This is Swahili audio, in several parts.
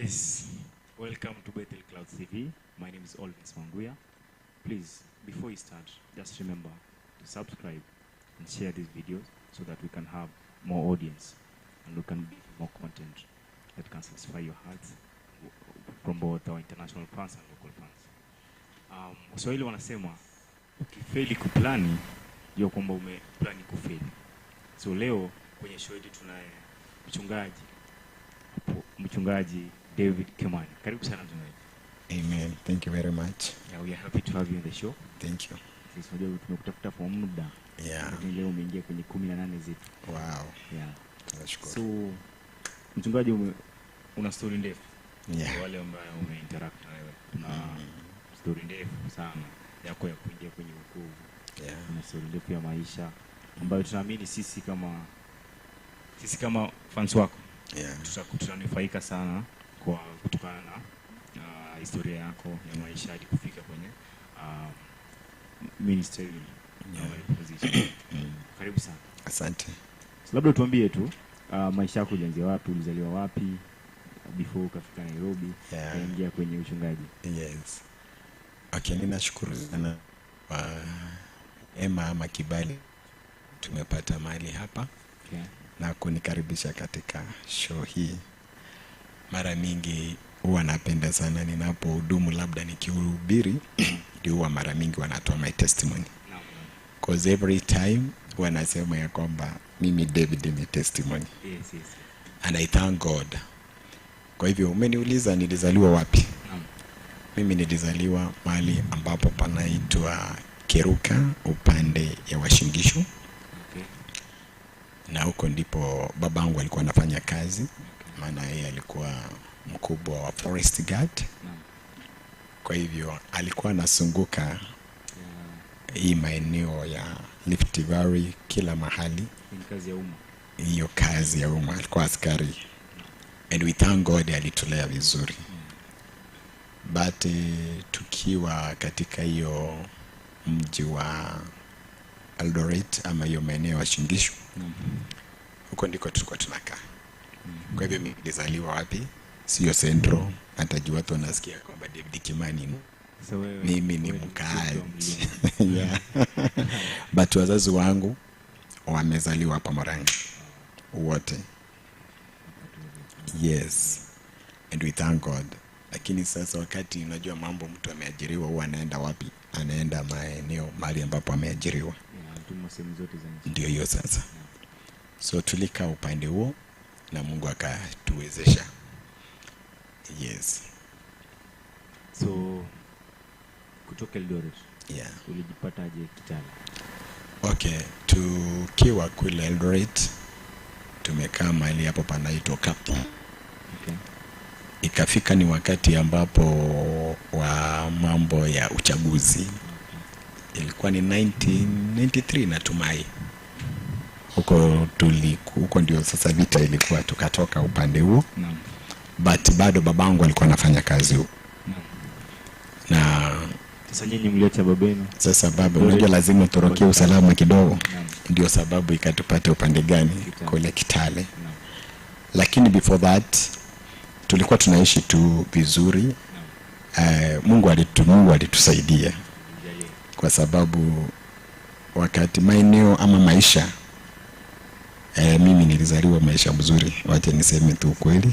Yes, welcome to Bethel Clouds TV. My name is Olvis Manguya. Please, before you start, just remember to subscribe and share these videos so that we can have more audience and we can give more content that can satisfy your hearts from both our international fans and local fans. Waswahili wanasema ukifeli kuplani ndio kwamba umeplani kufeli. So leo kwenye show yetu tunaye mchungaji David Kimani. Karibu sana mchungaji. Amen. Thank you very much. Yeah, we are happy to have you on the show. Thank you. Sisi unajua tumekutafuta for muda. Yeah. Lakini leo umeingia kwenye 18 zetu. Wow. Yeah. Nashukuru. So mchungaji una story ndefu. Yeah. Wale ambao umeinteract na wewe. Una story ndefu sana yako ya kuingia kwenye wokovu. Yeah. Una story ndefu ya maisha ambayo tunaamini sisi kama fans wako. Yeah. Tutanufaika sana kwa kutokana na historia yako ya maisha hadi kufika kwenye ministry na position. Karibu sana. Asante. So labda tuambie tu maisha yako ulianzia wapi, ulizaliwa wapi before ukafika Nairobi, ukaingia kwenye uchungaji? Yes. Okay, ninashukuru sana kwa ama kibali tumepata mahali hapa. Okay. Na kunikaribisha katika show hii. Mara mingi huwa napenda sana ninapohudumu labda nikihubiri ndio huwa mara mingi wanatoa my testimony. Because every time wanasema ya kwamba mimi David ni testimony. Yes. And I thank God. Kwa hivyo umeniuliza nilizaliwa wapi? Mimi nilizaliwa mahali ambapo panaitwa Keruka upande ya Washingishu. Na huko ndipo babangu alikuwa anafanya kazi. Maana yeye alikuwa mkubwa wa forest guard. Kwa hivyo alikuwa anasunguka hii maeneo ya Rift Valley kila mahali. Kazi ya umma. Hiyo kazi ya umma, alikuwa askari. And we thank God alitulea vizuri. But tukiwa katika hiyo mji wa Eldoret ama hiyo maeneo ya Shingishu. Huko ndiko tulikuwa tunakaa. Kwa hivyo mimi nilizaliwa wapi? Sio Central. Hata juu watu wanasikia kwamba David Kimani. So mimi ni mkaaji. Yeah. But wazazi wangu wamezaliwa hapa Morangi. Wote. Yes. And we thank God. Lakini sasa wakati unajua mambo mtu ameajiriwa huwa anaenda wapi? Anaenda maeneo mahali ambapo ameajiriwa. Ndio hiyo sasa. So tulika upande huo na Mungu akatuwezesha. Yes. So kutoka Eldoret. Yeah. Ulijipata aje Kitale? Okay, tukiwa kule Eldoret tumekaa mahali hapo panaitwa Kapu. Okay. Ikafika ni wakati ambapo wa mambo ya uchaguzi. Ilikuwa ni 1993 natumai. Huko ndio sasa vita ilikuwa, tukatoka upande huo. But bado babangu alikuwa anafanya kazi huko. Na sasa nyinyi mliacha babenu. Sasa baba unajua lazima torokie usalama kidogo. Ndio sababu ikatupata upande gani? Kule Kitale. Lakini before that tulikuwa tunaishi tu vizuri. Mungu alitusaidia. Kwa sababu wakati maeneo ama maisha mimi nilizaliwa maisha mzuri, wacha niseme tu kweli.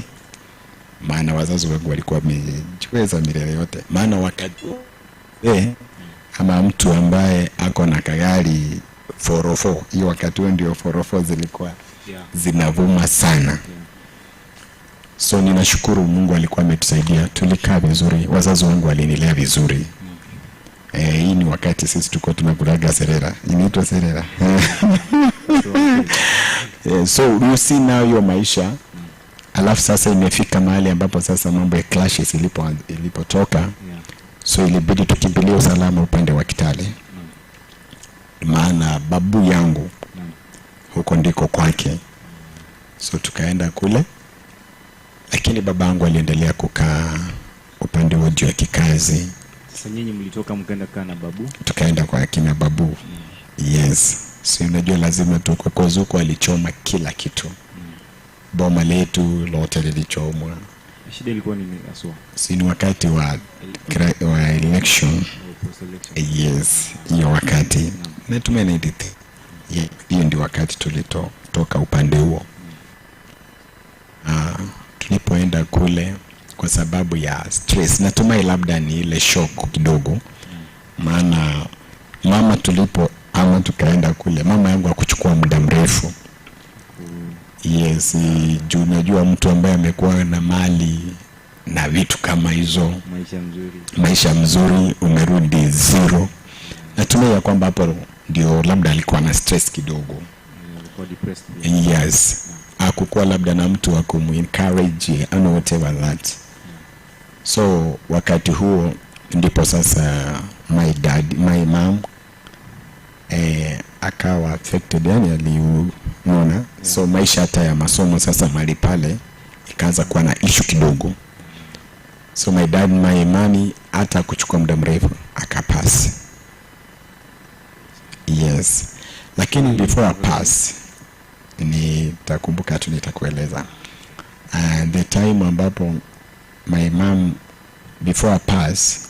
Maana wazazi wangu walikuwa wamejiweza milele yote. Maana wakati ama mtu ambaye ako na kagari 404, hiyo wakati huo ndio 404 zilikuwa zinavuma sana. So ninashukuru Mungu alikuwa ametusaidia, tulikaa vizuri, wazazi wangu walinilea vizuri. Hii ni wakati sisi tulikuwa tunakulaga serera. Inaitwa serera. So you see now your maisha. Alafu sasa imefika mahali ambapo sasa mambo ya clashes ilipotoka. So ilibidi tukimbilie usalama upande wa Kitale. Maana babu yangu huko ndiko kwake. So tukaenda kule. Lakini babangu aliendelea kukaa upande wa juu ya kikazi. Sasa nyinyi mlitoka mkaenda kana babu? Tukaenda kwa kina babu. Yes. So unajua lazima tuko kwa zuko alichoma kila kitu. Boma letu lote lilichomwa. Shida ilikuwa nini aswa? Si ni wakati wa election. Yes, hiyo wakati. Natumia 93. Hiyo ndio wakati tulitoka upande huo. Tulipoenda kule kwa sababu ya stress. Natumai labda ni ile shock kidogo. Maana mama tukaenda kule. Mama yangu hakuchukua muda mrefu. Yes, juu najua mtu ambaye amekuwa na mali na vitu kama hizo, maisha mzuri umerudi zero. Natumai ya kwamba hapo ndio labda alikuwa na stress kidogo. Yes, hakukuwa labda na mtu wa kumencourage or whatever that. So wakati huo ndipo sasa my mom akawa affected, yani aliona. So maisha hata ya masomo sasa mali pale ikaanza kuwa na issue kidogo. So my mami hata kuchukua muda mrefu akapass. Yes, lakini before I pass nitakumbuka tu nitakueleza. The time ambapo my mom before I pass,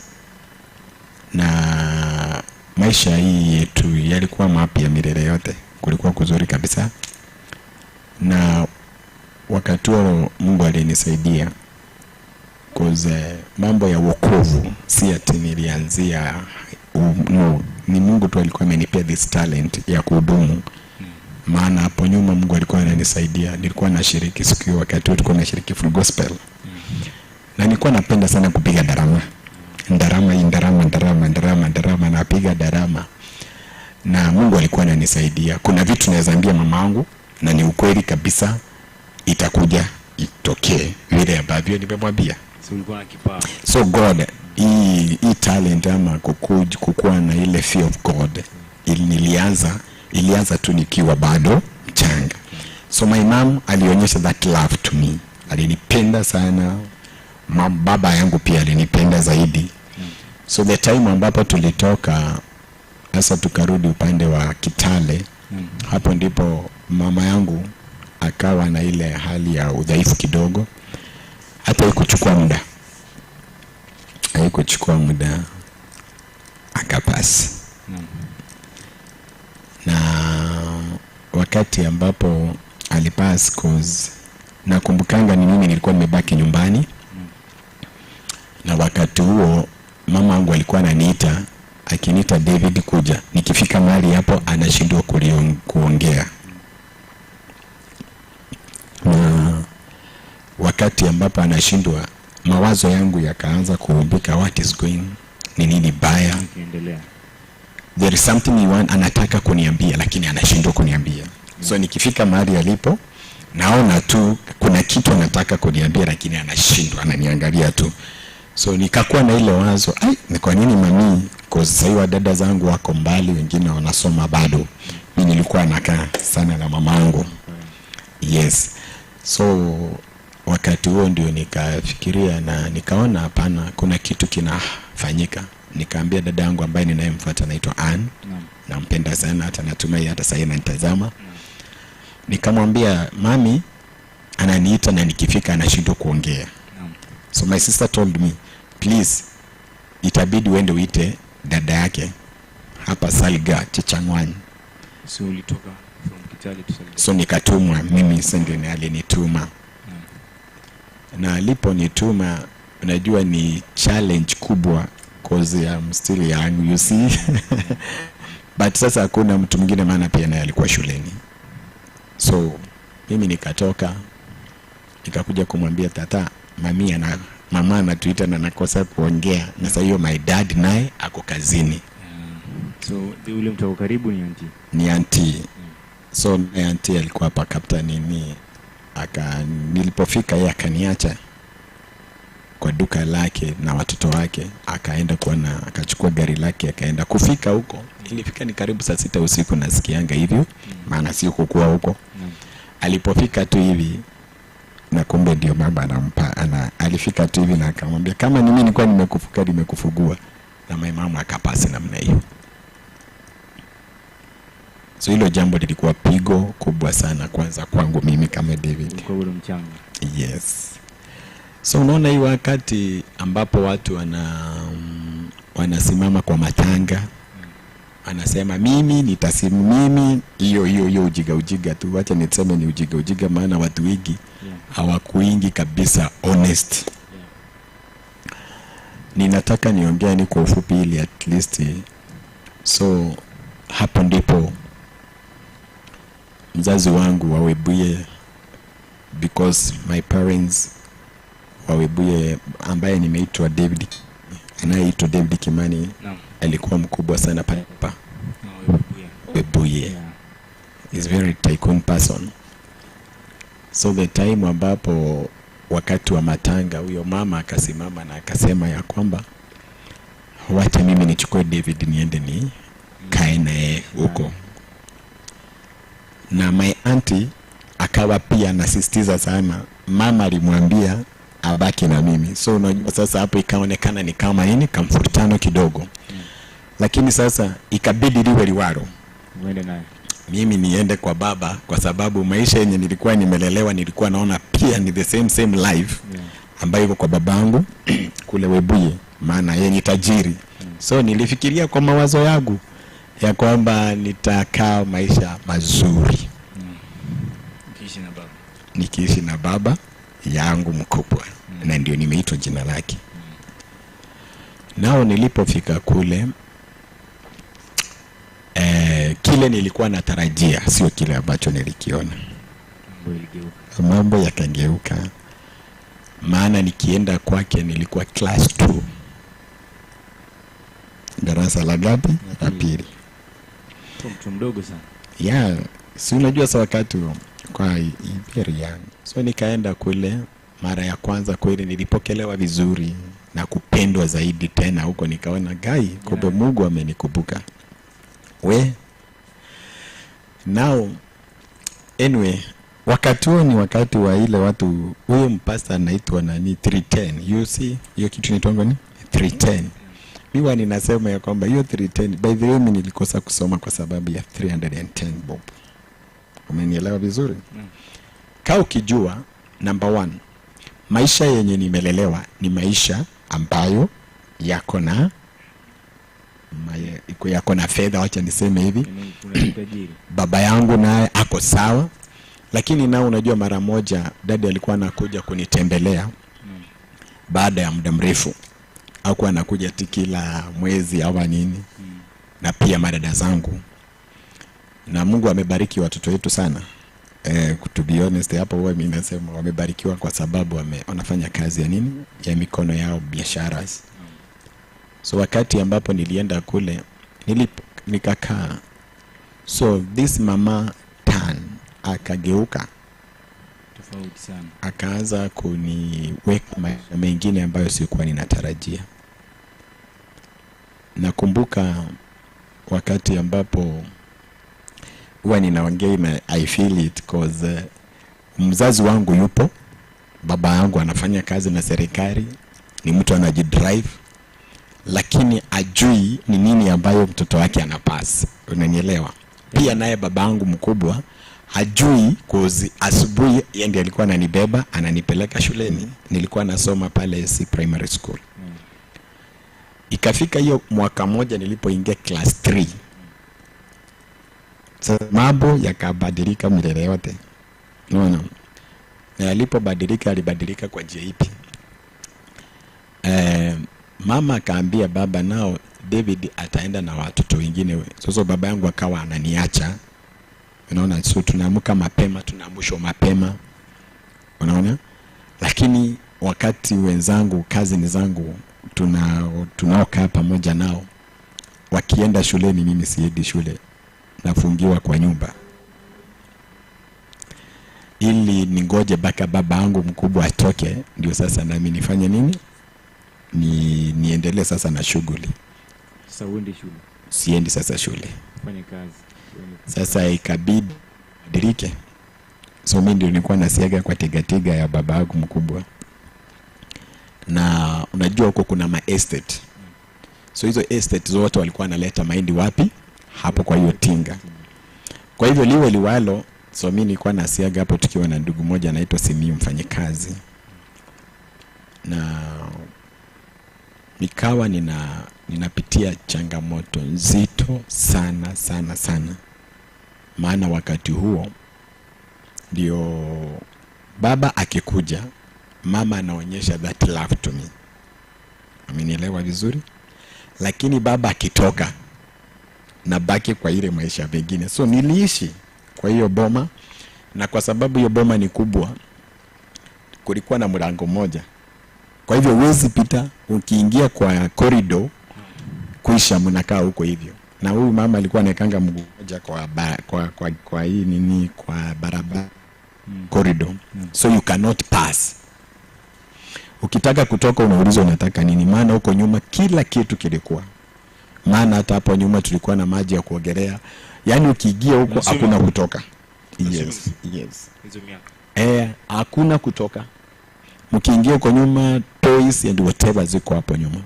na maisha hii yetu yalikuwa mapya milele yote, kulikuwa kuzuri kabisa. Na wakati huo Mungu alinisaidia cause mambo ya wokovu si ati nilianzia no, ni Mungu tu alikuwa amenipea this talent ya kuhudumu. Maana hapo nyuma Mungu alikuwa ananisaidia. Nilikuwa nashiriki siku wakati huo tulikuwa nashiriki full gospel. Na nilikuwa napenda sana kupiga darama. Ndarama napiga darama. Na Mungu alikuwa ananisaidia. Kuna vitu naweza ambia mamangu na ni ukweli kabisa itakuja itokee vile ambavyo nimemwambia. So God, hii talent ama kukuwa na ile fear of God ilianza tu nikiwa bado mchanga. So my mom alionyesha that love to me. Alinipenda sana. Baba yangu pia alinipenda zaidi. So the time ambapo tulitoka sasa tukarudi upande wa Kitale, hapo ndipo mama yangu akawa na ile hali ya udhaifu kidogo. Hata haikuchukua muda akapasi. Na wakati ambapo alipass cause nakumbukanga ni mimi nilikuwa nimebaki nyumbani. Na wakati huo mama wangu alikuwa ananiita, akiniita David kuja. Nikifika mahali hapo anashindwa kuongea. Wakati ambapo anashindwa, mawazo yangu yakaanza kuumbika, what is going, ni nini baya? There is something anataka kuniambia lakini anashindwa kuniambia. So nikifika mahali alipo naona tu kuna kitu anataka kuniambia lakini anashindwa, ananiangalia tu. So nikakuwa na ile wazo, ni kwa nini mami? Kwa sababu dada zangu wako mbali, wengine wanasoma bado. Mimi nilikuwa nakaa sana na mamangu. Yes. So wakati huo ndio nikafikiria na nikaona hapana, kuna kitu kinafanyika. Nikaambia dada yangu ambaye ninayemfuata anaitwa Ann. Nampenda sana, hata natumai hata sasa ananitazama. Nikamwambia mami ananiita na nikifika anashindwa kuongea. So my sister told me, please, itabidi uende uite dada yake hapa Salga Chichangwani. So ulitoka from Kitale to Salga? So nikatumwa, mimi sende alinituma. Na aliponituma, unajua ni challenge kubwa cause I'm still young, you see. But sasa hakuna mtu mwingine, maana pia naye alikuwa shuleni. So mimi nikatoka, nikakuja kumwambia tata, mama anatuita na nakosa kuongea. Na sasa hiyo my dad naye ako kazini. So ule mtu wako karibu ni auntie? Ni auntie. So auntie alikuwa hapa kaptani nilipofika yeye akaniacha kwa duka lake na watoto wake, akaenda akachukua gari lake akaenda. Kufika huko ilifika ni karibu saa 6 usiku, nasikianga hivyo, maana si kukua huko. Alipofika tu hivi na kumbe ndio baba alifika tu hivi na akamwambia kama mimi nilikuwa nimekufugua, na my mama akapasi namna hiyo. So hilo jambo lilikuwa pigo kubwa sana kwanza kwangu mimi kama David. Kwa ule mchanga. Yes. So unaona hii wakati ambapo watu wanasimama kwa matanga, anasema mimi nitasimu, mimi hiyo ujiga tu, wacha niseme ni ujiga, maana watu wengi hawakuingi kabisa honest. Ninataka niongea ni kwa ufupi ili at least, so hapo ndipo mzazi wangu wa Webuye, because my parents wa Webuye ambaye nimeitwa David, anayeitwa David Kimani, alikuwa mkubwa sana papa Webuye. Is very tycoon person. So the time ambapo wakati wa matanga, huyo mama akasimama na akasema ya kwamba wacha mimi nichukue David niende ni kae naye huko. Na my auntie akawa pia anasisitiza sana, mama alimwambia abaki na mimi. So unajua sasa hapo ikaonekana ni kama nini, kamfurutano kidogo. Lakini sasa ikabidi liwe liwalo, uende naye mimi niende kwa baba, kwa sababu maisha yenye nilikuwa nimelelewa nilikuwa naona pia ni the same life ambayo iko kwa babangu kule Webuye, maana yeye ni tajiri. So nilifikiria kwa mawazo yangu ya kwamba nitakaa maisha mazuri nikiishi na baba yangu mkubwa, na ndio nimeitwa jina lake. Nao nilipofika kule, kile nilikuwa natarajia sio kile ambacho nilikiona. Mambo yakageuka, maana nikienda kwake nilikuwa class 2, darasa la gapi? La pili. Mtu mdogo sana. Yeah, si unajua sa wakati kwa very young. So nikaenda kule mara ya kwanza, kweli nilipokelewa vizuri na kupendwa zaidi tena huko. Nikaona gai, kumbe Mungu amenikumbuka. Now anyway, wakati huo ni wakati wa ile watu, huyo mpasta anaitwa nani, 310. You see hiyo kitu inaitwa ni 310. Mimi ninasema ya kwamba hiyo 310, by the way mimi nilikosa kusoma kwa sababu ya 310 bob. Umenielewa vizuri? Kaa ukijua, number 1, maisha yenye nimelelewa ni maisha ambayo yako na fedha, wacha niseme hivi. Baba yangu naye ako sawa, lakini nao unajua mara moja dadi alikuwa anakuja kunitembelea baada ya muda mrefu. Hakuwa anakuja kila mwezi au nini. Na pia madada zangu. Na Mungu amebariki watoto wetu sana. To be honest, hapo wewe mimi nasema wamebarikiwa kwa sababu wanafanya kazi ya nini? Ya mikono yao, biashara. So wakati ambapo nilienda kule, nikakaa. So this mama akageuka tofauti sana. Akaanza kuniweka maisha mengine ambayo sikuwa ninatarajia. Nakumbuka wakati ambapo huwa ninaongea na I feel it cause mzazi wangu yupo, baba yangu anafanya kazi na serikali, ni mtu anajidrive, lakini ajui ni nini ambayo mtoto wake anapasa. Unanielewa? Pia naye baba yangu mkubwa hajui cause asubuhi yeye ndiye alikuwa ananibeba ananipeleka shuleni. Nilikuwa nasoma pale SC Primary School. Ikafika hiyo mwaka moja nilipoingia class 3. Sasa mambo yakabadilika milele yote. Unaona? Na alipobadilika alibadilika kwa njia ipi? Mama akaambia baba, nao David ataenda na watoto wengine. Sasa baba yangu akawa ananiacha. Unaona, so tunaamka mapema, tunaamshwa mapema. Unaona? Lakini wakati wenzangu, kazini zangu, tunaokaa pamoja nao wakienda shuleni, mimi siendi shule, nafungiwa kwa nyumba ili ningoje baka baba yangu mkubwa atoke, ndio sasa nami nifanye nini, niendelee sasa na shughuli. Sasa uende shule? Siendi sasa shule, fanye kazi. Sasa ikabidi dirike. So mimi ndio nilikuwa nasiaga kwa tiga ya baba yangu mkubwa. Na unajua huko kuna ma estate. So hizo estate zote walikuwa wanaleta mahindi wapi? Hapo kwa hiyo tinga. Kwa hivyo liwe liwalo, so mimi nilikuwa nasiaga hapo tukiwa na ndugu moja anaitwa Simiyu mfanyikazi. na nikawa ninapitia changamoto nzito sana sana sana. Maana wakati huo ndio baba akikuja, mama anaonyesha that love to me. Amenielewa vizuri? Lakini baba akitoka, na baki kwa ile maisha mengine. So niliishi kwa hiyo boma, na kwa sababu hiyo boma ni kubwa, kulikuwa na mlango mmoja. Kwa hivyo huwezi pita, ukiingia kwa corridor kuisha mnakaa huko hivyo. Na huyu mama alikuwa anakanga mguu mmoja kwa hii nini, kwa barabara corridor. So you cannot pass. Ukitaka kutoka unaulizwa unataka nini, maana huko nyuma kila kitu kilikuwa. Maana hata hapo nyuma tulikuwa na maji ya kuogelea. Yaani ukiingia huko hakuna kutoka. Yes. Hizo miaka. Hakuna kutoka. Mkiingia huko nyuma, toys and whatever ziko hapo nyuma.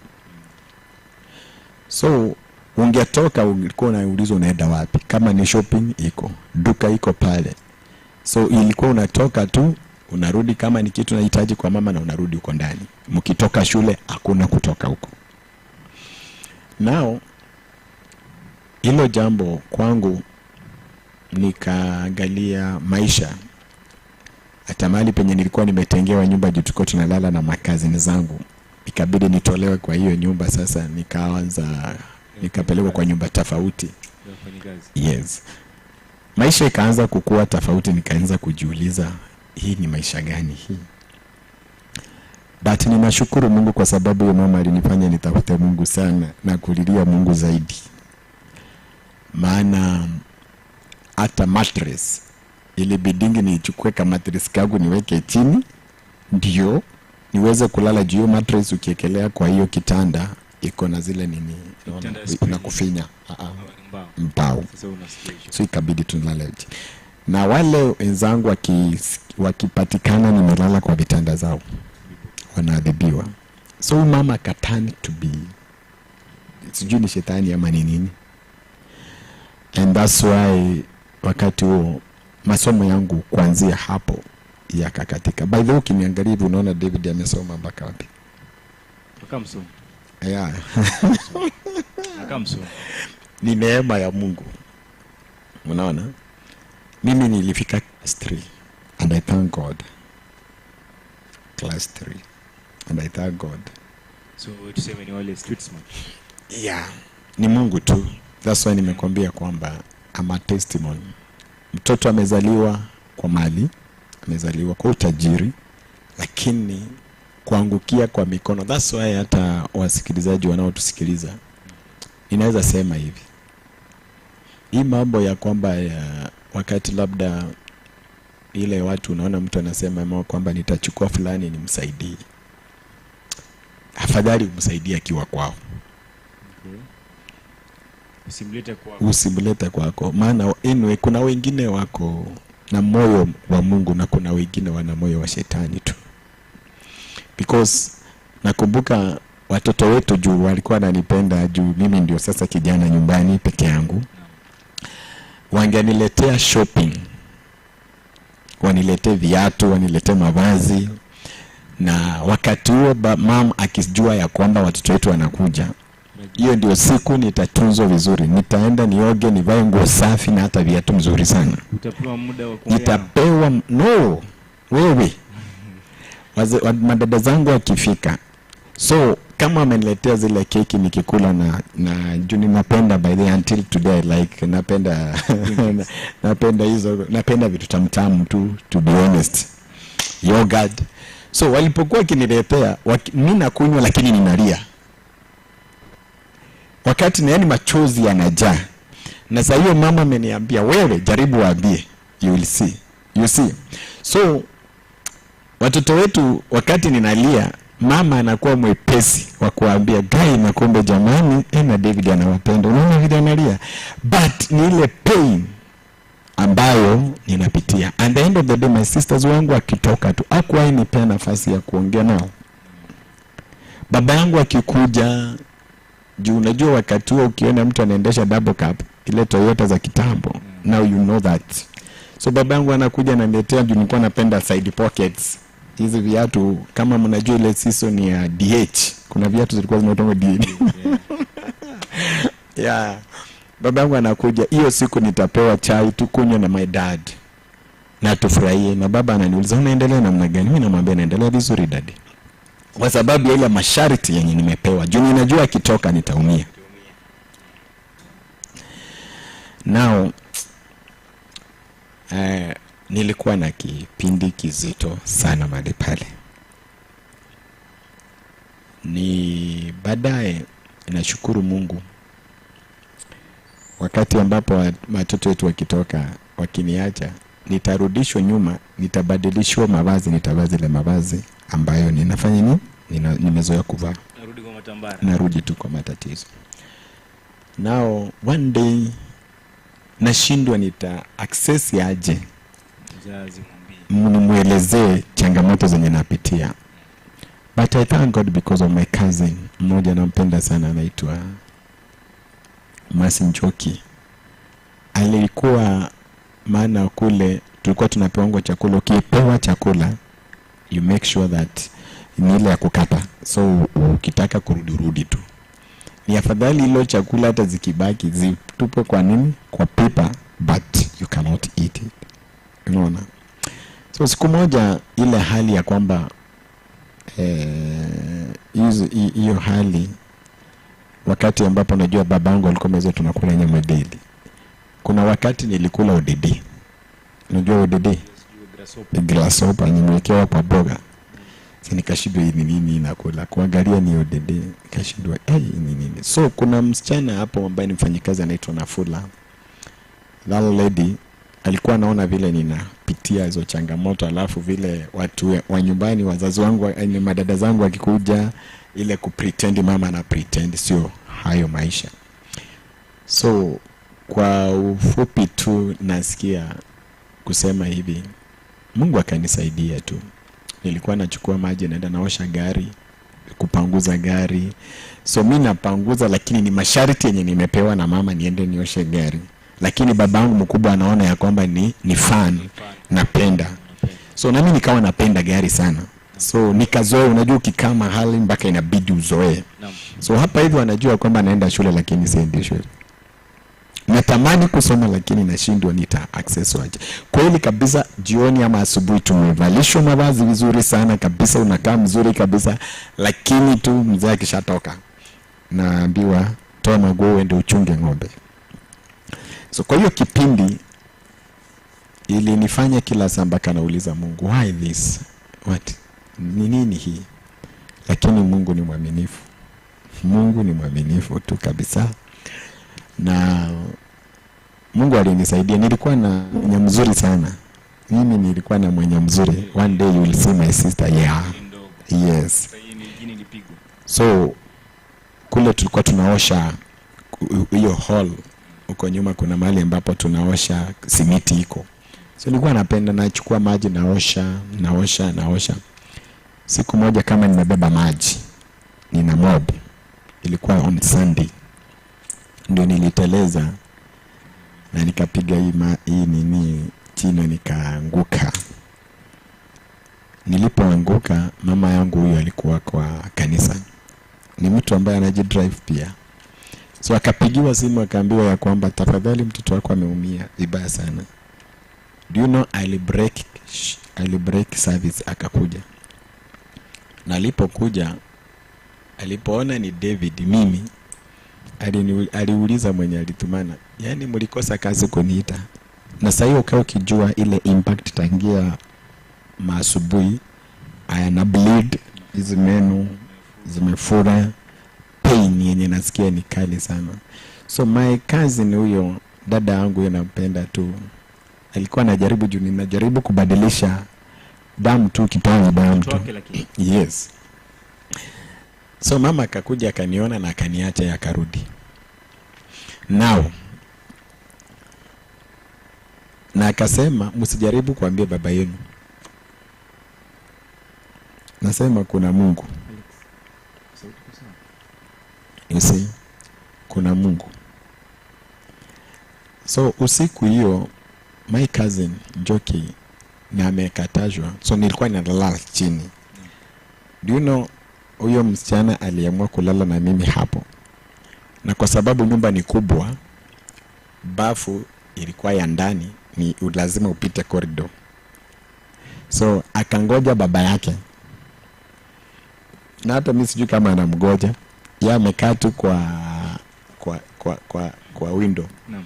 So ungetoka ulikuwa unaulizwa unaenda wapi. Kama ni shopping iko, duka iko pale. So ilikuwa unatoka tu, unarudi kama ni kitu unahitaji kwa mama na unarudi huko ndani. Mkitoka shule hakuna kutoka huko. Now hilo jambo kwangu, nikaangalia maisha. Hata mahali penye nilikuwa nimetengewa nyumba juu tulikuwa tunalala na makazini zangu, ikabidi nitolewe kwa hiyo nyumba. Sasa nikapelekwa kwa nyumba tofauti. Yes. Maisha ikaanza kukua tofauti, nikaanza kujiuliza hii ni maisha gani hii? But ninashukuru Mungu kwa sababu ya mama alinifanya nitafute Mungu sana na kulilia Mungu zaidi. Maana hata mattress ilibidingi nichukue kama mattress kangu niweke chini ndio niweze kulala juu. Mattress ukiekelea kwa hiyo kitanda iko na zile nini na kufinya mbao. So ikabidi tunalala. Na wale wenzangu wakipatikana nimelala kwa vitanda zao, wanaadhibiwa. So mama katani to be, sijui ni shetani ama ni nini. And that's why wakati huo masomo yangu kuanzia hapo yakakatika. By the way, ukiniangalia hivi unaona David amesoma mpaka wapi? Akamsoma. Yeah. Akamsoma. Ni neema ya Mungu. Unaona? Mimi nilifika class 3 and I thank God. Class 3 and I thank God. So tuseme ni wale street smart. Yeah. Ni Mungu tu. That's why nimekwambia kwamba I'm a testimony. Mtoto amezaliwa kwa mali, amezaliwa kwa utajiri, lakini kuangukia kwa mikono. That's why hata wasikilizaji wanaotusikiliza, inaweza sema hivi, hii mambo ya kwamba wakati labda ile watu unaona mtu anasema kwamba nitachukua fulani nimsaidie, afadhali umsaidie akiwa kwao. Usimlete kwako. Maana anyway kuna wengine wako na moyo wa Mungu na kuna wengine wana moyo wa shetani tu. Because nakumbuka watoto wetu juu walikuwa wananipenda juu mimi ndio sasa kijana nyumbani peke yangu. Wangeniletea shopping, waniletee viatu, waniletee mavazi. Na wakati huo mama akijua ya kwamba watoto wetu wanakuja, hiyo ndio siku nitatunzwa vizuri. Nitaenda nioge, nivae nguo safi na hata viatu mzuri sana. Utapewa muda wa kuongea. Nitapewa wewe. Madada zangu akifika. So kama ameniletea zile keki nikikula na juu ninapenda by the until today like napenda hizo, napenda vitu tamtamu tu, to be honest. Yogurt. So walipokuwa kiniletea mimi nakunywa lakini ninalia. Wakati yani machozi yanajaa. Na sasa hiyo mama ameniambia wewe jaribu waambie, you will see. You see. So watoto wetu wakati ninalia, mama anakuwa mwepesi wa kuambia Guy na kumbe jamani na David anawapenda. Unaona vile analia. But ni ile pain ambayo ninapitia. And the end of the day my sisters wangu akitoka tu hakuwahi nipea nafasi ya kuongea nao. Baba yangu akikuja, juu unajua wakati huo ukiona mtu anaendesha double cab ile Toyota za kitambo, now you know that. So baba yangu anakuja ananiletea, juu nilikuwa napenda side pockets hizi viatu, kama mnajua ile season ya DH, kuna viatu zilikuwa zinaitwa DH. Yeah. Baba yangu anakuja, hiyo siku nitapewa chai tukunywe na my dad na tufurahie, na baba ananiuliza unaendelea namna gani? Mimi namwambia naendelea vizuri daddy, kwa sababu ya ile masharti yenye nimepewa, juu ninajua akitoka nitaumia. Now nilikuwa na kipindi kizito sana mahali pale. Ni baadaye nashukuru Mungu, wakati ambapo watoto wetu wakitoka wakiniacha, nitarudishwa nyuma, nitabadilishwa mavazi, nitavaa zile mavazi ambayo ninafanya nini, nimezoea kuvaa. Narudi kwa matambara. Narudi tu kwa matatizo. Now one day nashindwa nita access aje mzazi mwambie, muelezee changamoto zenye napitia. But I thank God because of my cousin mmoja nampenda sana, anaitwa Masi Njoki. Alikuwa, maana kule tulikuwa tunapewa chakula, ukipewa chakula you make sure that ni ile ya kukata, so ukitaka kurudi tu ni afadhali ilo chakula hata zikibaki zitupe kwa nini, kwa paper, but you cannot eat it, unaona. So siku moja ile hali ya kwamba hiyo hali, wakati ambapo najua babangu alikuwa meza tunakula nyama daily, kuna wakati nilikula ODD. Unajua ODD? Grasshopper nimewekewa kwa boga. Sasa nikashindwa hii nini nakula, kuangalia ni ODD, nikashindwa ni nini. So kuna msichana hapo ambaye ni mfanyikazi anaitwa Nafula. That lady alikuwa anaona vile ninapitia hizo changamoto, alafu vile watu wa nyumbani, wazazi wangu, madada zangu wakikuja, ile kupretend mama na pretend, sio hayo maisha. So kwa ufupi tu nasikia kusema hivi, Mungu akanisaidia tu. Nilikuwa nachukua maji naenda naosha gari, kupanguza gari. So mimi napanguza, lakini ni masharti yenye nimepewa na mama niende nioshe gari. Lakini babangu mkubwa anaona ya kwamba ni fan, napenda. So nami nikawa napenda gari sana. So nikazoea, unajua ukikaa mahali mpaka inabidi uzoee. So hapa hivi wanajua kwamba naenda shule lakini siendi shule. Natamani kusoma lakini nashindwa, nita access waje. Kweli kabisa, jioni ama asubuhi tumevalishwa mavazi vizuri sana kabisa, unakaa mzuri kabisa, lakini tu mzee akishatoka naambiwa toa maguo uende uchunge ng'ombe. So kwa hiyo kipindi ili nifanya kila saa mpaka nauliza Mungu, why this? What? Ni nini hii? Lakini Mungu ni mwaminifu. Mungu ni mwaminifu tu kabisa. Na Mungu alinisaidia. Nilikuwa na mwenye mzuri sana. Mimi nilikuwa na mwenye mzuri. One day you will see my sister. Yeah. Yes. So kule tulikuwa tunaosha hiyo hall. Uko nyuma kuna mahali ambapo tunaosha simiti iko. So nilikuwa napenda nachukua maji naosha. Siku moja kama nimebeba maji, nina mob. Ilikuwa on Sunday. Ndio niliteleza na nikapiga hii nini chini, nikaanguka. Nilipoanguka, mama yangu huyo alikuwa kwa kanisa. Ni mtu ambaye anajidrive pia. So akapigiwa simu akaambiwa ya kwamba tafadhali mtoto wako ameumia vibaya sana. Do you know I'll break service. Akakuja. Na alipokuja, alipoona ni David mimi, aliuliza mwenye alitumana, yani mlikosa kazi kuniita? Na sasa hiyo ukao kijua ile impact tangia maasubuhi, ayana bleed, hizi meno zimefura, pain yenye nasikia ni kali sana. So my cousin huyo, dada yangu nampenda tu, alikuwa anajaribu juu ninajaribu kubadilisha damu tu, kipawa damu tu. Yes. So mama akakuja akaniona na akaniacha yakarudi. Now na akasema msijaribu kuambia baba yenu. Nasema kuna Mungu. You see, kuna Mungu. So usiku hiyo my cousin Njoki na amekatazwa, so nilikuwa ninalala chini. Do you know, huyo msichana aliamua kulala na mimi hapo, na kwa sababu nyumba ni kubwa, bafu ilikuwa ya ndani, ni lazima upite corridor. So akangoja baba yake, na hata mimi sijui kama anamgoja, yeye amekaa tu kwa window. Naam.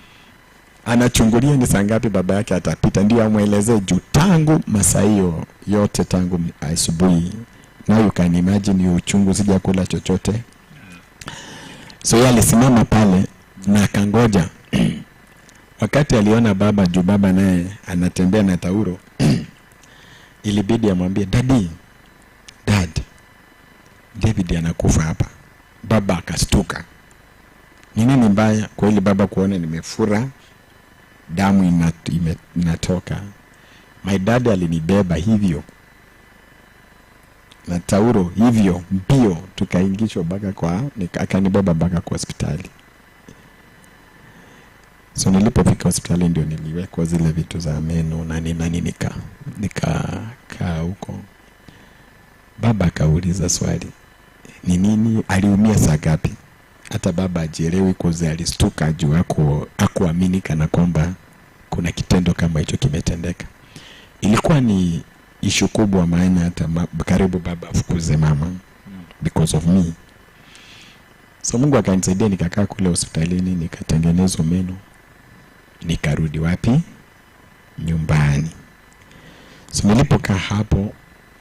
Anachungulia ni saa ngapi baba yake atapita, ndio amuelezee juu tangu masaa hiyo yote, tangu asubuhi. Now you can imagine hiyo uchungu, sijakula chochote. So yeye alisimama pale na akangoja. Wakati aliona baba, juu baba naye anatembea na tauro, ilibidi amwambie, Dad, David anakufa hapa. Baba akastuka. Ni nini mbaya? Kwa ile baba kuona nimefura, damu inatoka. My dad alinibeba hivyo na tauro hivyo mbio, tukaingishwa baka akanibeba baka kwa hospitali. So nilipofika hospitali ndio niliwekwa zile vitu za meno na nini, nika huko. Baba akauliza swali, ni nini, aliumia saa ngapi? Hata baba ajielewi, koze alistuka juu hakuamini kana kwamba kuna kitendo kama hicho kimetendeka. Ilikuwa ni issue kubwa, maana hata karibu baba afukuze mama because of me. So Mungu akanisaidia, nikakaa kule hospitalini, nikatengenezwa meno, nikarudi wapi? Nyumbani. So nilipokaa hapo,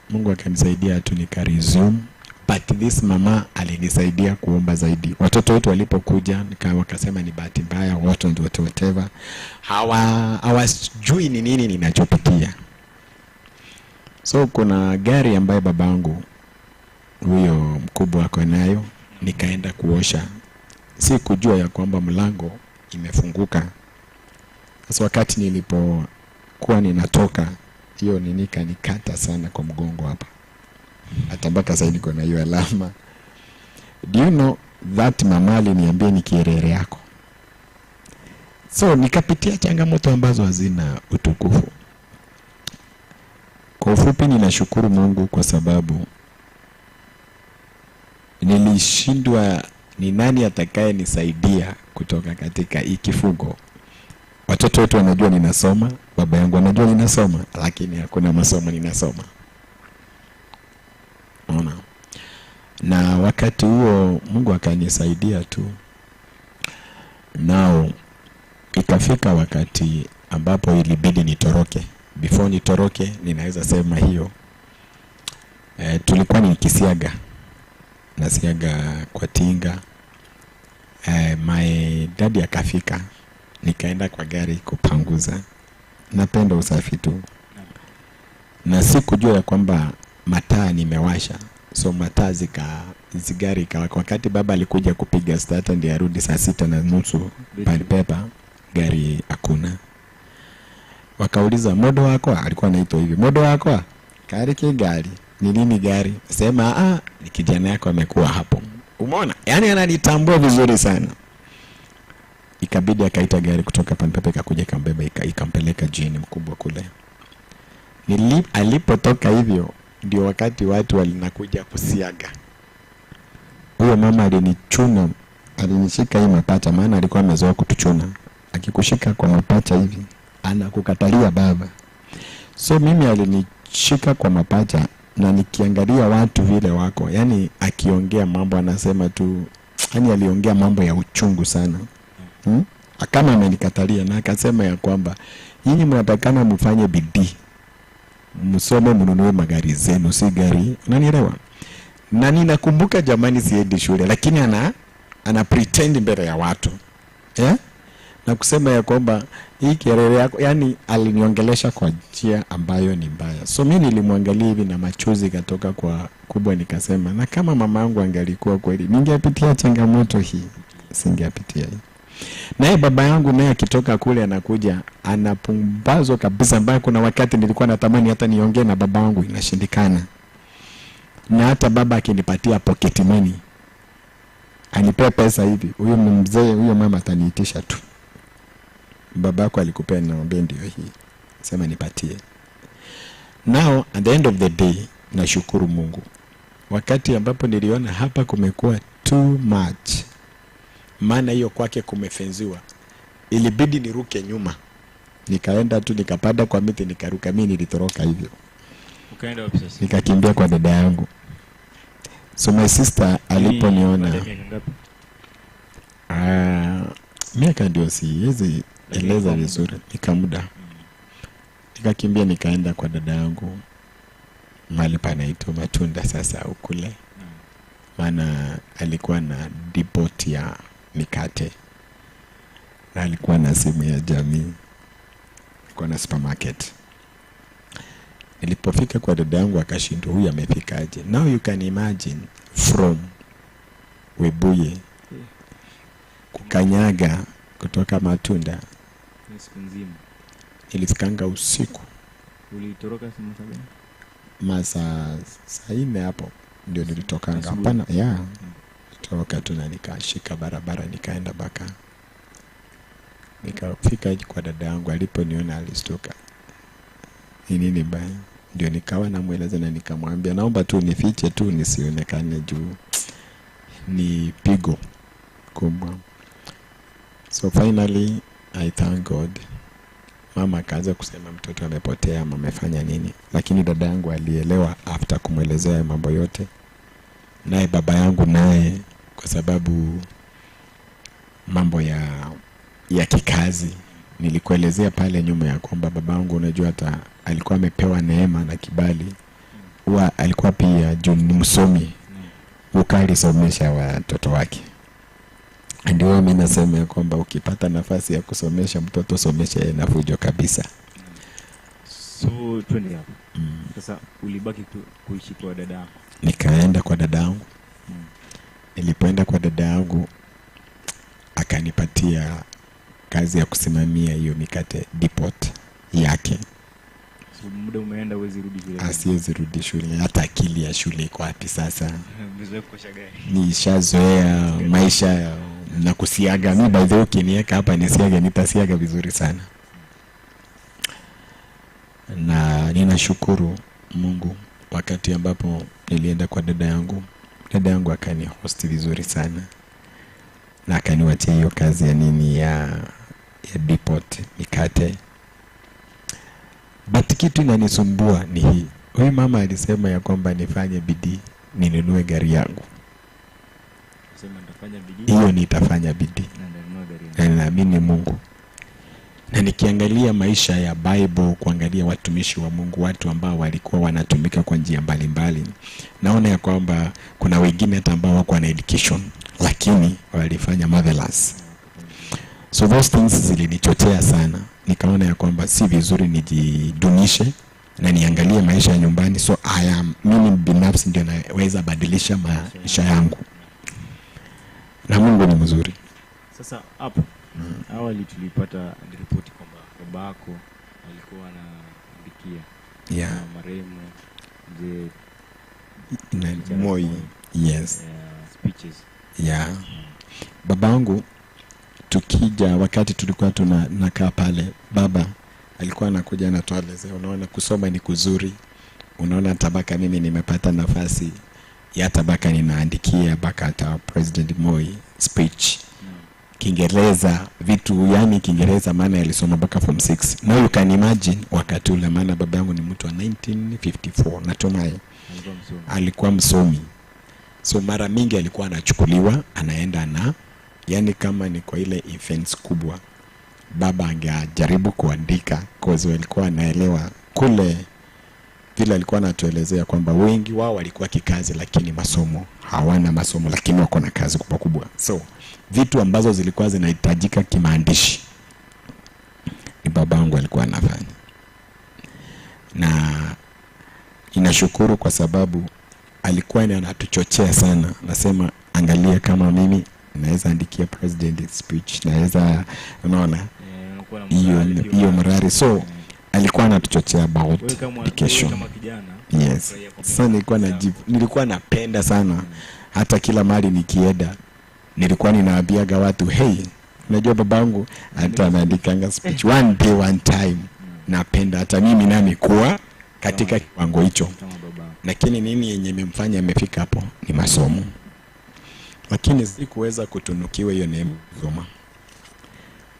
Mungu akanisaidia tu nikaresume. But this mama alinisaidia kuomba zaidi. Watoto wetu walipokuja, wakasema ni bahati mbaya, whatever. Hawajui ni nini ninachopitia. So kuna gari ambayo babangu huyo mkubwa ako nayo, nikaenda kuosha. Si kujua ya kwamba mlango imefunguka. Sasa wakati nilipokuwa ninatoka, hiyo nikata sana kwa mgongo hapa. Hata mpaka sasa niko na hiyo alama. Do you know that mama aliniambia ni kierere yako. So nikapitia changamoto ambazo hazina utukufu. Kwa ufupi, ninashukuru Mungu kwa sababu nilishindwa ni nani atakaye nisaidia kutoka katika hii kifungo. Watoto wetu wanajua ninasoma, baba yangu anajua ninasoma, lakini hakuna masomo ninasoma. Ona. Na wakati huo Mungu akanisaidia tu. Nao ikafika wakati ambapo ilibidi nitoroke. Before nitoroke, ninaweza sema hiyo, tulikuwa nikisiaga. Nasiaga kwa tinga. My daddy akafika. Nikaenda kwa gari kupanguza. Napenda usafi tu. Na sikujua ya kwamba mataa nimewasha. So mataa zigari wakati baba alikuja kupiga starter ndio arudi saa 6:30 palipepa, gari hakuna. Wakauliza, modo wako? Alikuwa anaitwa hivi, modo wako? Gari. Ni nini gari? Sema ni kijana yako amekuwa hapo. Umeona? Yaani ananitambua vizuri sana. Ikabidi akaita gari kutoka palipepa, ikakuja ikambeba ikampeleka jini mkubwa kule. Alipotoka hivyo ndio wakati watu walinakuja kusiaga. Huyo mama alinichuna, alinishika hii mapacha, maana alikuwa amezoea kutuchuna. Akikushika kwa mapacha hivi, anakukatalia baba. So mimi alinishika kwa mapacha, na nikiangalia watu vile wako, yani akiongea mambo anasema tu, yani aliongea mambo ya uchungu sana. Kama amenikatalia, na akasema ya kwamba nyinyi mnatakana mfanye bidii, msome, mnunue magari zenu, si gari. Unanielewa? Na ninakumbuka jamani, siendi shule, lakini ana pretend mbele ya watu. Na kusema ya kwamba hii kierere yako, yani aliniongelesha kwa njia ambayo ni mbaya. So mimi nilimwangalia hivi na machozi katoka kwa kubwa, nikasema, na kama mama yangu angalikuwa kweli, ningepitia changamoto hii, singepitia hii. Naye baba yangu naye akitoka kule anakuja anapumbazo kabisa, ambaye kuna wakati nilikuwa natamani hata niongee na baba yangu, inashindikana. Na hata baba akinipatia pocket money, anipea pesa hivi, huyo mzee, huyo mama ataniitisha tu, babako alikupea, naomba ndio hii, sema nipatie. Now at the end of the day, nashukuru Mungu. Wakati ambapo niliona hapa kumekuwa too much, maana hiyo kwake kumefenziwa, ilibidi niruke nyuma. Nikaenda tu nikapanda kwa miti nikaruka. Mimi nilitoroka hivyo. Ukaenda wapi sasa? Nikakimbia kwa dada yangu. So my sister aliponiona, miaka ndio siwezi eleza vizuri, nikamuda. Nikakimbia nikaenda kwa dada yangu mahali panaitwa Matunda sasa ukule. Maana alikuwa na depot ya mikate na alikuwa na simu ya jamii, alikuwa na supermarket. Nilipofika kwa dada yangu akashindwa huyu amefikaje. Now you can imagine from Webuye kukanyaga kutoka Matunda siku nzima. Ilifikanga usiku. Ulitoroka masaa 4 hapo ndio nilitokanga. Hapana, yeah. Toka tu na nikashika barabara nikaenda Baka. Nikafika kwa dada yangu, aliponiona alistuka. Nini baya? Ndio nikawa namueleza na nikamwambia naomba tu nifiche tu nisionekane juu ni pigo kubwa. So finally I thank God. Mama akaanza kusema mtoto amepotea ama amefanya nini, lakini dada yangu alielewa after kumwelezea mambo yote. Naye baba yangu naye, kwa sababu mambo ya kikazi nilikuelezea pale nyuma ya kwamba babangu unajua hata alikuwa amepewa neema na kibali. Huwa alikuwa pia juu ni msomi, ukalisomesha watoto wake. Ndio mimi nasema kwamba ukipata nafasi ya kusomesha mtoto somesha yeye na fujo kabisa. So twende hapo. Sasa ulibaki tu kuishi kwa dada yako? Nikaenda kwa dada yangu. Nilipoenda kwa dada yangu akanipatia kazi ya kusimamia hiyo mikate depot yake. So muda umeenda huwezi rudi shule? Asiwezi rudi shule, hata akili ya shule iko wapi sasa? Mmezoea kukosha gari. Nishazoea maisha na kusiaga. Mimi by the way ukiniweka hapa nisiage nitasiaga vizuri sana. Na ninashukuru Mungu wakati ambapo nilienda kwa dada yangu akani host vizuri sana. Na akaniwatia hiyo kazi ya nini ya depot mikate. But kitu inanisumbua ni hii. Huyu mama alisema ya kwamba nifanye bidii ninunue gari yangu. Sema nitafanya bidii. Hiyo nitafanya bidii. Na ninaamini Mungu. Na nikiangalia maisha ya Bible, kuangalia watumishi wa Mungu, watu ambao walikuwa wanatumika kwa njia mbalimbali, naona ya kwamba kuna wengine hata ambao wako na education lakini walifanya marvelous. So those things zilinichochea sana. Nikaona ya kwamba si vizuri nijidunishe na niangalie maisha ya nyumbani. So mimi binafsi ndio naweza badilisha maisha yangu. Na Mungu ni mzuri. Sasa hapo awali tulipata ripoti kwamba babako alikuwa anaandikia marehemu mzee Moi. Yes. Speeches. Babangu tukija wakati tulikuwa tunakaa pale, baba alikuwa anakuja anatuelezea, unaona kusoma ni kuzuri. Unaona tabaka mimi nimepata nafasi ya tabaka ninaandikia baka hata President Moi speech. Kiingereza vitu, yani Kiingereza maana alisoma baka form 6. Now you can imagine wakati ule, maana baba yangu ni mtu wa 1954 natumai. Alikuwa msomi. So mara mingi alikuwa anachukuliwa anaenda na yani kama ni kwa ile events kubwa baba angejaribu kuandika cause alikuwa anaelewa kule vile alikuwa anatuelezea kwamba wengi wao walikuwa kikazi lakini masomo hawana masomo lakini wako na kazi kubwa kubwa. So vitu ambazo zilikuwa zinahitajika kimaandishi ni babangu alikuwa anafanya. Na inashukuru kwa sababu alikuwa anatuchochea sana. Nasema angalia kama mimi naweza andikia president speech, naweza unaona hiyo mrari. So alikuwa anatuchochea about education. Kama kijana. Yes. Sasa nilikuwa napenda sana hata kila mali nikienda nilikuwa ninaambiaga watu hey, unajua babangu hata anaandikanga speech one day one time. Napenda hata mimi nami kuwa katika kiwango hicho. Lakini nini yenye imemfanya amefika hapo ni masomo. Lakini sikuweza kutunukiwa hiyo neema kusoma.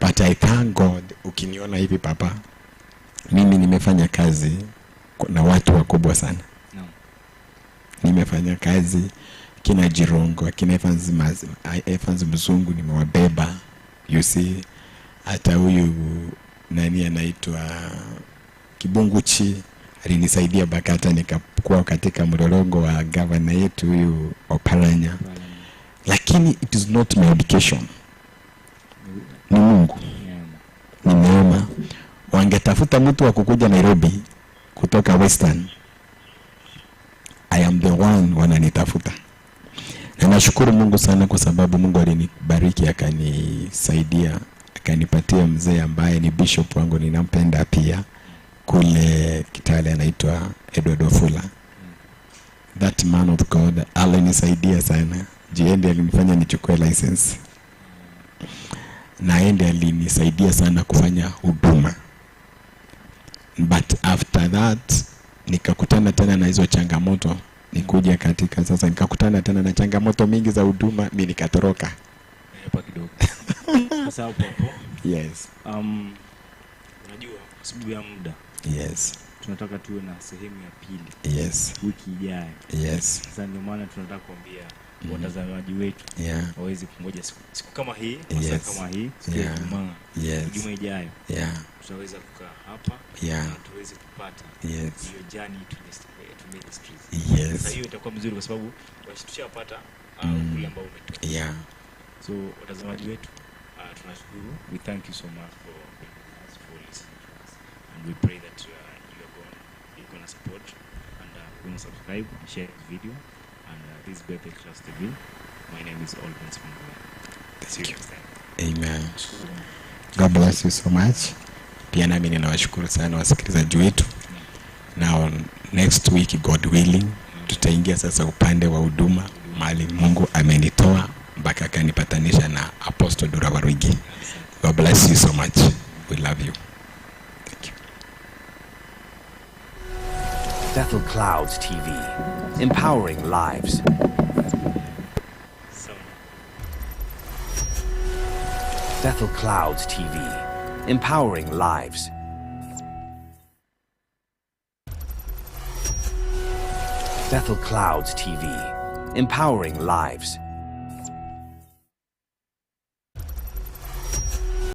But I thank God, ukiniona hivi papa, mimi nimefanya kazi na watu wakubwa sana. Nimefanya kazi kina Jirongo, kina Evans Mzungu nimewabeba. You see, hata huyu nani anaitwa Kibunguchi alinisaidia bakata nikakuwa katika mlolongo wa governor yetu huyu Oparanya. Lakini it is not my education. Ni Mungu. Ni neema. Wangetafuta mtu wa kukuja Nairobi kutoka Western, I am the one wananitafuta. Na nashukuru Mungu sana kwa sababu Mungu alinibariki akanisaidia, akanipatia mzee ambaye ni bishop wangu ninampenda pia kule Kitale, anaitwa Edward Ofula. That man of God alinisaidia sana. Jiende alinifanya nichukue license. Naende alinisaidia sana kufanya huduma. But after that nikakutana tena na hizo changamoto, nikuja katika sasa nikakutana tena na changamoto mingi za huduma, mimi nikatoroka hapa kidogo. Sasa hapo yes, unajua sababu ya muda, yes, tunataka tuwe na sehemu ya pili, yes, wiki ijayo. Yes, sasa ndio maana tunataka kuambia watazamaji wetu waweze kungoja siku kama hii, yes, kama hii siku ya Ijumaa, yes, Ijumaa ijayo, tutaweza kukaa hapa na tuweze kupata hiyo journey to ministries. Yes, sasa hiyo itakuwa mzuri kwa sababu tushapata kule ambao umetoka. So watazamaji wetu, tunashukuru, we thank you so much for listening to us, and we pray that you're going to support and going to subscribe, share this video, and this Bethel Class TV. My name is Olvin Smangwe. Thank you. Amen. God bless you so much. Pia nami ninawashukuru sana wasikilizaji wetu. Now next week, God willing, tutaingia sasa upande wa huduma, mahali Mungu amenitoa mpaka akanipatanisha na Apostle Dura Warugi. God bless you so much. We love you. Thank you. Bethel Clouds TV, empowering lives. Bethel Clouds TV, empowering lives. Bethel Clouds TV, empowering lives.